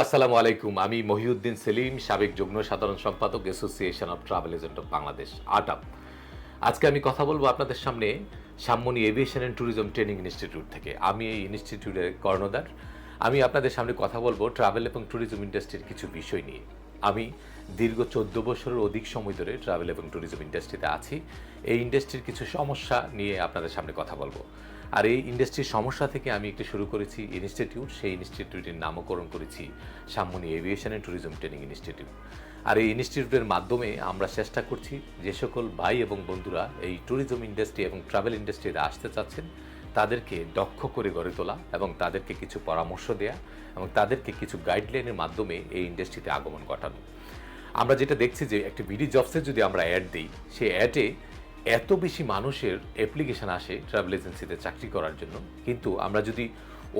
আসসালামু আলাইকুম। আমি মহিউদ্দিন সেলিম, সাবেক যুগ্ম সাধারণ সম্পাদক, association of travel agent of Bangladesh, ATAB. আজকে আমি কথা বলবো আপনাদের সামনে Sammoni aviation and tourism training institute থেকে। আমি এই ইনস্টিটিউটের কর্ণধার। আমি আপনাদের সামনে কথা বলবো ট্রাভেল এবং ট্যুরিজম ইন্ডাস্ট্রির কিছু বিষয় নিয়ে। আমি দীর্ঘ 14 বছরের অধিক সময় ধরে ট্রাভেল এবং ট্যুরিজম ইন্ডাস্ট্রিতে আছি। এই ইন্ডাস্ট্রির কিছু সমস্যা নিয়ে আপনাদের সামনে কথা বলবো। আর এই ইন্ডাস্ট্রির সমস্যা থেকে আমি একটু শুরু করেছি ইনস্টিটিউট। সেই ইনস্টিটিউটের নামকরণ করেছি Sammoni aviation and tourism training institute. আর এই ইনস্টিটিউটের মাধ্যমে আমরা চেষ্টা করছি যে সকল ভাই এবং বন্ধুরা এই ট্যুরিজম ইন্ডাস্ট্রি এবং ট্রাভেল ইন্ডাস্ট্রিতে আসতে চাচ্ছেন তাদেরকে দক্ষ করে গড়ে তোলা এবং তাদেরকে কিছু পরামর্শ দেয়া এবং তাদেরকে কিছু গাইডলাইনের মাধ্যমে এই ইন্ডাস্ট্রিতে আগমন ঘটানো। আমরা যেটা দেখছি যে একটা বিডি জবসে যদি আমরা অ্যাড দিই, সেই অ্যাডে এত বেশি মানুষের অ্যাপ্লিকেশন আসে ট্রাভেল এজেন্সিতে চাকরি করার জন্য, কিন্তু আমরা যদি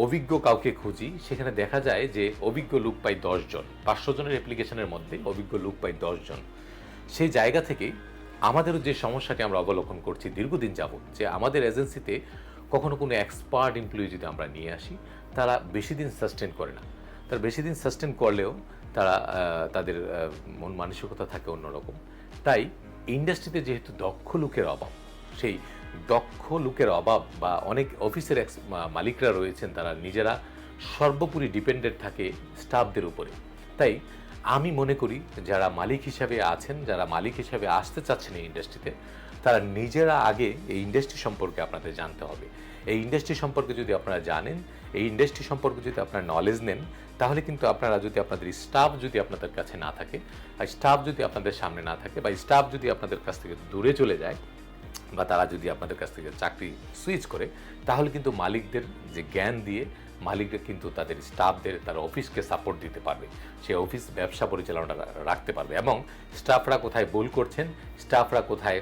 অভিজ্ঞ কাউকে খুঁজি সেখানে দেখা যায় যে অভিজ্ঞ লোক পাই 10 জন। 500 জনের অ্যাপ্লিকেশনের মধ্যে অভিজ্ঞ লোক পাই 10 জন। সেই জায়গা থেকে আমাদেরও যে সমস্যাটি আমরা অবলোকন করছি দীর্ঘদিন যাবত, যে আমাদের এজেন্সিতে কখনো কোনো এক্সপার্ট এমপ্লয়ি যদি আমরা নিয়ে আসি, তারা বেশি দিন সাস্টেন করে না। তারা বেশি দিন সাস্টেন করলেও তারা তাদের মন মানসিকতা থাকে অন্যরকম। তাই ইন্ডাস্ট্রিতে যেহেতু দক্ষ লোকের অভাব, সেই দক্ষ লোকের অভাব বা অনেক অফিসের মালিকরা রয়েছেন তারা নিজেরা সর্বোপরি ডিপেন্ডেন্ট থাকে স্টাফদের উপরে। তাই আমি মনে করি যারা মালিক হিসাবে আছেন, যারা মালিক হিসাবে আসতে চাচ্ছেন এই ইন্ডাস্ট্রিতে, তারা নিজেরা আগে এই ইন্ডাস্ট্রি সম্পর্কে আপনাদের জানতে হবে। এই ইন্ডাস্ট্রি সম্পর্কে যদি আপনারা জানেন, এই ইন্ডাস্ট্রি সম্পর্কে যদি আপনারা নলেজ নেন, তাহলে কিন্তু আপনারা যদি আপনাদের স্টাফ যদি আপনাদের কাছে না থাকে, আর স্টাফ যদি আপনাদের সামনে না থাকে, বা স্টাফ যদি আপনাদের কাছ থেকে দূরে চলে যায়, বা তারা যদি আপনাদের কাছ থেকে চাকরি সুইচ করে, তাহলে কিন্তু মালিকদের যে জ্ঞান দিয়ে মালিকরা কিন্তু তাদের স্টাফদের তার অফিসকে সাপোর্ট দিতে পারবে, সে অফিস ব্যবসা পরিচালনা রাখতে পারবে, এবং স্টাফরা কোথায় ভুল করছেন, স্টাফরা কোথায়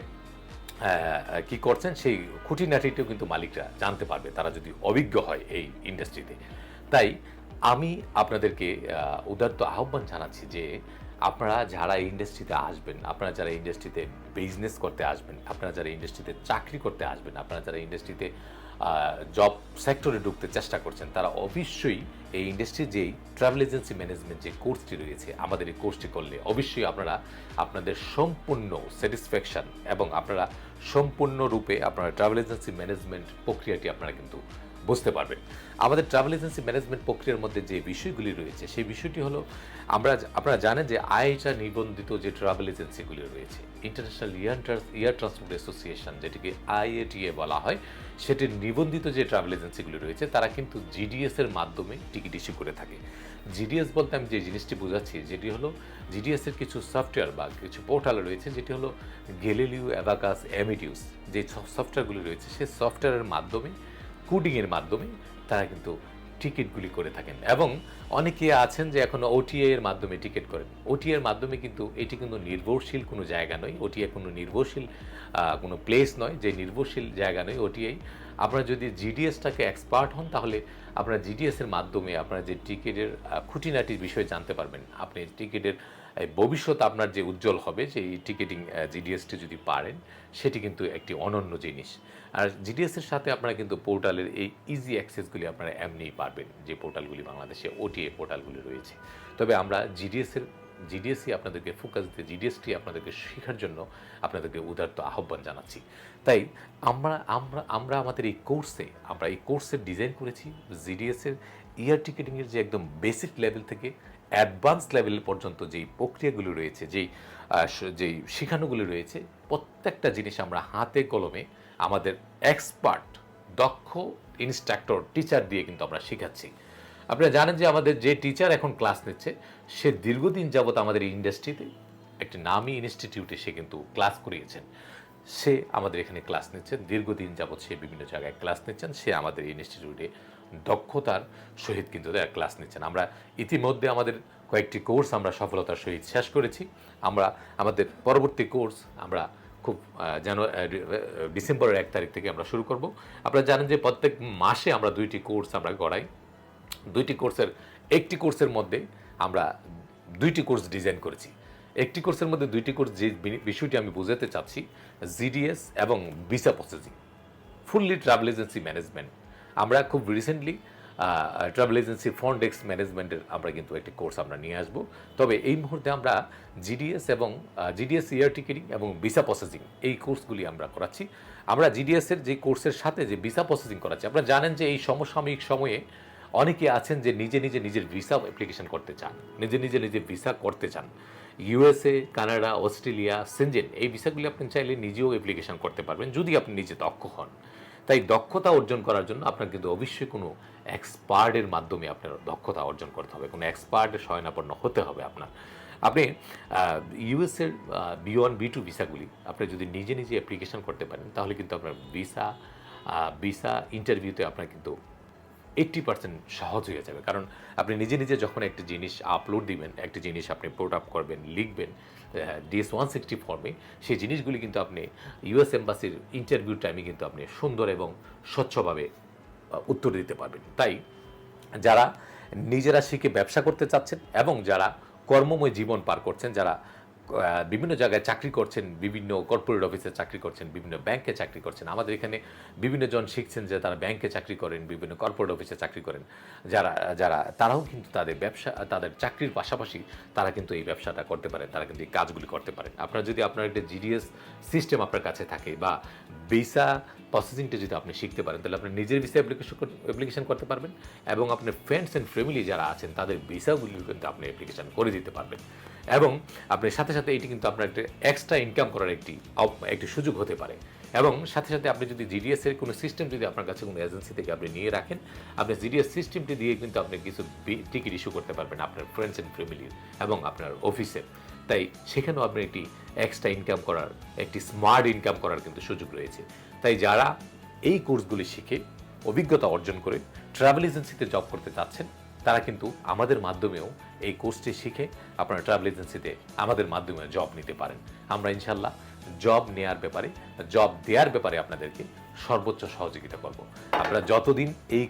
কি করছেন, সেই খুঁটিনাটিটিও কিন্তু মালিকরা জানতে পারবে তারা যদি অভিজ্ঞ হয় এই ইন্ডাস্ট্রিতে। তাই আমি আপনাদেরকে উদাত্ত আহ্বান জানাচ্ছি যে আপনারা যারা এই ইন্ডাস্ট্রিতে আসবেন, আপনারা যারা ইন্ডাস্ট্রিতে বিজনেস করতে আসবেন, আপনারা যারা ইন্ডাস্ট্রিতে চাকরি করতে আসবেন, আপনারা যারা ইন্ডাস্ট্রিতে জব সেক্টরে ঢুকতে চেষ্টা করছেন, তারা অবশ্যই এই ইন্ডাস্ট্রির যেই ট্রাভেল এজেন্সি ম্যানেজমেন্ট যে কোর্সটি রয়েছে, আমাদের এই কোর্সটি করলে অবশ্যই আপনারা আপনাদের সম্পূর্ণ স্যাটিসফ্যাকশান এবং আপনারা সম্পূর্ণরূপে আপনারা ট্রাভেল এজেন্সি ম্যানেজমেন্ট প্রক্রিয়াটি আপনারা কিন্তু বুঝতে পারবেন। আমাদের ট্রাভেল এজেন্সি ম্যানেজমেন্ট প্রক্রিয়ার মধ্যে যে বিষয়গুলি রয়েছে, সেই বিষয়টি হলো আপনারা জানেন যে আইএচআর নিবন্ধিত যে ট্রাভেল এজেন্সিগুলি রয়েছে, ইন্টারন্যাশনাল এয়ার ট্রান্সপোর্ট অ্যাসোসিয়েশন, যেটিকে আইএটিএ বলা হয়, সেটির নিবন্ধিত যে ট্রাভেল এজেন্সিগুলি রয়েছে তারা কিন্তু জিডিএস এর মাধ্যমে টিকিট ইস্যু করে থাকে। জিডিএস বলতে আমি যে জিনিসটি বোঝাচ্ছি, যেটি হলো জিডিএস এর কিছু সফটওয়্যার বা কিছু পোর্টাল রয়েছে, যেটি হলো গ্যালিলিও, অ্যাবাকাস, অ্যামেডিউস, যে সফটওয়্যারগুলি রয়েছে, সেই সফটওয়্যারের মাধ্যমে কোডিংয়ের মাধ্যমে তারা কিন্তু টিকিটগুলি করে থাকেন। এবং অনেকে আছেন যে এখন ওটিএ এর মাধ্যমে টিকিট করেন। ওটিএ এর মাধ্যমে কিন্তু এটি কিন্তু নির্ভরশীল কোনো জায়গা নয়, ওটিএ কোনো নির্ভরশীল কোনো প্লেস নয়, যে নির্ভরশীল জায়গা নয় ওটিআই। আপনারা যদি জিডিএসটাকে এক্সপার্ট হন, তাহলে আপনারা জিডিএসের মাধ্যমে আপনারা যে টিকিটের খুঁটিনাটির বিষয়ে জানতে পারবেন। আপনি টিকিটের ভবিষ্যৎ আপনার যে উজ্জ্বল হবে, যে এই টিকিটিং জিডিএসটি যদি পারেন, সেটি কিন্তু একটি অনন্য জিনিস। আর জিডিএসের সাথে আপনারা কিন্তু পোর্টালের এই ইজি অ্যাক্সেসগুলি আপনারা এমনিই পারবেন, যে পোর্টালগুলি বাংলাদেশে ওটিএ পোর্টালগুলি রয়েছে। তবে আমরা জিডিএসই আপনাদেরকে ফোকাস দিয়ে জিডিএসটি আপনাদেরকে শেখার জন্য আপনাদেরকে উদারত আহ্বান জানাচ্ছি। তাই আমরা আমাদের এই কোর্সের ডিজাইন করেছি জিডিএসের এয়ার টিকেটিংয়ের যে একদম বেসিক লেভেল থেকে অ্যাডভান্স লেভেল পর্যন্ত যেই প্রক্রিয়াগুলো রয়েছে, যেই শেখানোগুলো রয়েছে, প্রত্যেকটা জিনিস আমরা হাতে কলমে আমাদের এক্সপার্ট দক্ষ ইনস্ট্রাক্টর টিচার দিয়ে কিন্তু আমরা শেখাচ্ছি। আপনারা জানেন যে আমাদের যে টিচার এখন ক্লাস নিচ্ছে, সে দীর্ঘদিন যাবত আমাদের এই ইন্ডাস্ট্রিতে একটি নামী ইনস্টিটিউটে সে কিন্তু ক্লাস করিয়েছেন। সে আমাদের এখানে ক্লাস নিচ্ছেন, দীর্ঘদিন যাবত সে বিভিন্ন জায়গায় ক্লাস নিচ্ছেন, সে আমাদের এই ইনস্টিটিউটে দক্ষতার সহিত কিন্তু ক্লাস নিচ্ছেন। আমরা ইতিমধ্যে আমাদের কয়েকটি কোর্স আমরা সফলতার সহিত শেষ করেছি। আমাদের পরবর্তী কোর্স আমরা খুব ডিসেম্বরের 1 তারিখ থেকে আমরা শুরু করব। আপনারা জানেন যে প্রত্যেক মাসে আমরা 2টি কোর্স আমরা গড়াই। 2টি কোর্সের একটি কোর্সের মধ্যে আমরা 2টি কোর্স ডিজাইন করেছি। একটি কোর্সের মধ্যে 2টি কোর্স, যে বিষয়টি আমি বোঝাতে চাচ্ছি, জিডিএস এবং visa processing, fully travel agency management. আমরা খুব recently travel agency front desk ম্যানেজমেন্টের আমরা কিন্তু একটি কোর্স আমরা নিয়ে আসব। তবে এই মুহূর্তে আমরা জিডিএস এবং জিডিএস এয়ার টিকেটিং এবং ভিসা প্রসেসিং এই কোর্সগুলি আমরা করাচ্ছি। আমরা জিডিএসের যে কোর্সের সাথে যে ভিসা প্রসেসিং করাচ্ছি, আপনারা জানেন যে এই সমসাময়িক সময়ে অনেকে আছেন যে নিজের ভিসা অ্যাপ্লিকেশন করতে চান, নিজের ভিসা করতে চান। ইউএসএ, কানাডা, অস্ট্রেলিয়া, সেনজেন এই ভিসাগুলি আপনি চাইলে নিজেও অ্যাপ্লিকেশন করতে পারবেন যদি আপনি নিজে দক্ষ হন। তাই দক্ষতা অর্জন করার জন্য আপনার কিন্তু অবশ্যই কোনো এক্সপার্টের মাধ্যমে আপনার দক্ষতা অর্জন করতে হবে, কোনো এক্সপার্টের শরণাপন্ন হতে হবে আপনার। আপনি ইউএসের B1 B2 ভিসাগুলি আপনি যদি নিজে অ্যাপ্লিকেশন করতে পারেন তাহলে কিন্তু আপনার ভিসা ইন্টারভিউতে আপনার কিন্তু 80% সহজ হয়ে যাবে। কারণ আপনি নিজে যখন একটি জিনিস আপলোড দিবেন, একটি জিনিস আপনি পোর্ট আপ করবেন, লিখবেন DS-160 ফর্মে, সেই জিনিসগুলি কিন্তু আপনি ইউএস এম্বাসির ইন্টারভিউ টাইমে কিন্তু আপনি সুন্দর এবং স্বচ্ছভাবে উত্তর দিতে পারবেন। তাই যারা নিজেরা শিখে ব্যবসা করতে চাচ্ছেন এবং যারা কর্মময় জীবন পার করছেন, যারা বিভিন্ন জায়গায় চাকরি করছেন, বিভিন্ন কর্পোরেট অফিসে চাকরি করছেন, বিভিন্ন ব্যাংকে চাকরি করছেন, আমাদের এখানে বিভিন্ন জন শিখছেন যে তারা ব্যাংকে চাকরি করেন, বিভিন্ন কর্পোরেট অফিসে চাকরি করেন, যারা তারাও কিন্তু তাদের চাকরির পাশাপাশি তারা কিন্তু এই ব্যবসাটা করতে পারেন, তারা কিন্তু এই কাজগুলি করতে পারেন। আপনার যদি আপনার একটা জিডিএস সিস্টেম আপনার কাছে থাকে বা ভিসা প্রসেসিংটা যদি আপনি শিখতে পারেন তাহলে আপনি নিজের ভিসা অ্যাপ্লিকেশন করতে পারবেন এবং আপনার ফ্রেন্ডস অ্যান্ড ফ্যামিলি যারা আছেন তাদের ভিসাগুলি কিন্তু আপনি অ্যাপ্লিকেশন করে দিতে পারবেন। এবং আপনার সাথে এটি কিন্তু আপনার একটা এক্সট্রা ইনকাম করার একটি সুযোগ হতে পারে। এবং সাথে আপনি যদি জিডিএস এর কোনো সিস্টেম যদি আপনার কাছে কোনো এজেন্সি থেকে আপনি নিয়ে রাখেন, আপনি জিডিএস সিস্টেমটি দিয়ে কিন্তু আপনি কিছু টিকিট ইস্যু করতে পারবেন আপনার ফ্রেন্ডস অ্যান্ড ফ্যামিলির এবং আপনার অফিসের। তাই সেখানেও আপনি একটি এক্সট্রা ইনকাম করার, একটি স্মার্ট ইনকাম করার কিন্তু সুযোগ রয়েছে। তাই যারা এই কোর্সগুলি শিখে অভিজ্ঞতা অর্জন করে ট্রাভেল এজেন্সিতে জব করতে চাচ্ছেন তারা কিন্তু আমাদের মাধ্যমেও এই কোর্সটি শিখে আপনারা ট্রাভেল এজেন্সিতে আমাদের মাধ্যমে জব নিতে পারেন। আমরা ইনশাল্লাহ জব দেওয়ার ব্যাপারে আপনাদেরকে সর্বোচ্চ সহযোগিতা করব। আপনারা যতদিন এই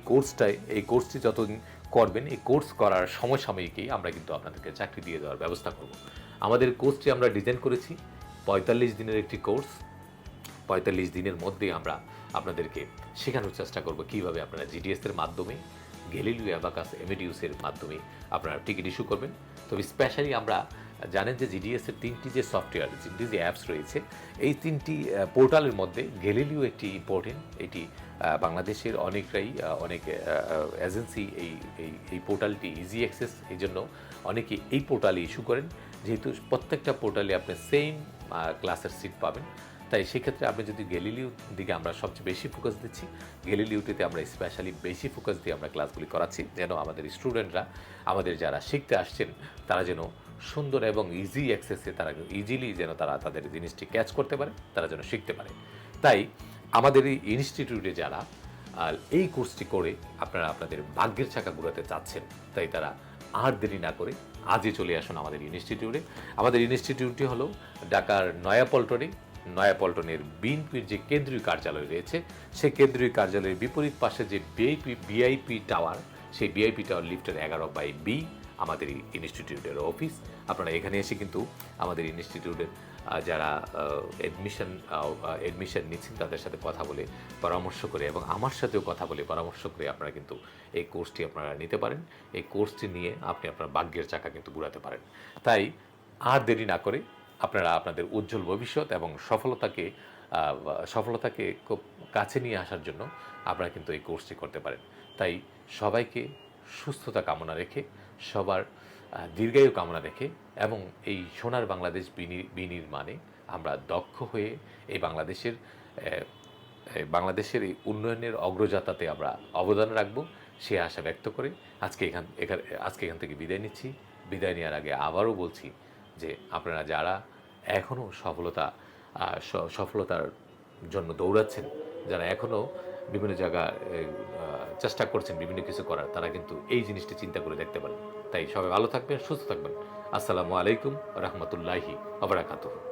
কোর্সটি যতদিন করবেন, এই কোর্স করার সমসাময়িকই আমরা কিন্তু আপনাদেরকে চাকরি দিয়ে দেওয়ার ব্যবস্থা করব। আমাদের কোর্সটি আমরা ডিজাইন করেছি 45 দিনের একটি কোর্স। 45 দিনের মধ্যে আমরা আপনাদেরকে শেখানোর চেষ্টা করব কীভাবে আপনারা জিডিএস এর মাধ্যমে, গ্যালিলিও, অ্যাবাকাস, এমেডিউসের মাধ্যমে আপনারা টিকিট ইস্যু করবেন। তবে স্পেশালি আমরা জানেন যে জিডিএসের 3টি যে সফটওয়্যার, 3টি যে অ্যাপস রয়েছে, এই 3টি পোর্টালের মধ্যে গ্যালিলিও একটি ইম্পর্টেন্ট। এটি বাংলাদেশের অনেক এজেন্সি এই পোর্টালটি ইজি অ্যাক্সেস, এই জন্য অনেকে এই পোর্টালে ইস্যু করেন। যেহেতু প্রত্যেকটা পোর্টালে আপনি সেম ক্লাসের সিট পাবেন, তাই সেক্ষেত্রে আপনি যদি গ্যালিলিওর দিকে আমরা সবচেয়ে বেশি ফোকাস দিচ্ছি, গ্যালিলিওটিতে আমরা স্পেশালি বেশি ফোকাস দিয়ে আমরা ক্লাসগুলি করাচ্ছি, যেন আমাদের স্টুডেন্টরা, আমাদের যারা শিখতে আসছেন তারা যেন সুন্দর এবং ইজি অ্যাক্সেসে তারা ইজিলি যেন তারা তাদের জিনিসটি ক্যাচ করতে পারে, তারা যেন শিখতে পারে। তাই আমাদের এই ইনস্টিটিউটে যারা এই কোর্সটি করে আপনারা আপনাদের ভাগ্যের চাকা ঘুরাতে চাচ্ছেন, তাই তারা আর দেরি না করে আজই চলে আসুন আমাদের ইনস্টিটিউটে। আমাদের ইনস্টিটিউটটি হলো ঢাকার নয়াপল্টনের বিএনপির যে কেন্দ্রীয় কার্যালয় রয়েছে, সেই কেন্দ্রীয় কার্যালয়ের বিপরীত পাশে যে ভিআইপি টাওয়ার, সেই ভিআইপি টাওয়ার লিফটের 11/B আমাদের ইনস্টিটিউটের অফিস। আপনারা এখানে এসে কিন্তু আমাদের ইনস্টিটিউটের যারা অ্যাডমিশন নিচ্ছেন তাদের সাথে কথা বলে পরামর্শ করে এবং আমার সাথেও কথা বলে পরামর্শ করে আপনারা কিন্তু এই কোর্সটি আপনারা নিতে পারেন। এই কোর্সটি নিয়ে আপনি আপনার ভাগ্যের চাকা কিন্তু ঘুরাতে পারেন। তাই আর দেরি না করে আপনারা আপনাদের উজ্জ্বল ভবিষ্যৎ এবং সফলতাকে খুব কাছে নিয়ে আসার জন্য আপনারা কিন্তু এই কোর্সটি করতে পারেন। তাই সবাইকে সুস্থতা কামনা রেখে, সবার দীর্ঘায়ু কামনা রেখে এবং এই সোনার বাংলাদেশ বিনির্মাণে আমরা দক্ষ হয়ে এই বাংলাদেশের এই উন্নয়নের অগ্রযাত্রাতে আমরা অবদান রাখব, সে আশা ব্যক্ত করে আজকে এখান থেকে বিদায় নিচ্ছি। বিদায় নেওয়ার আগে আবারও বলছি যে আপনারা যারা এখনও সফলতার জন্য দৌড়াচ্ছেন, যারা এখনও বিভিন্ন জায়গায় চেষ্টা করছেন বিভিন্ন কিছু করার, তারা কিন্তু এই জিনিসটি চিন্তা করে দেখতে পারেন। তাই সবাই ভালো থাকবেন, সুস্থ থাকবেন। আসসালামু আলাইকুম রহমতুল্লাহি ওয়া বারাকাতুহু।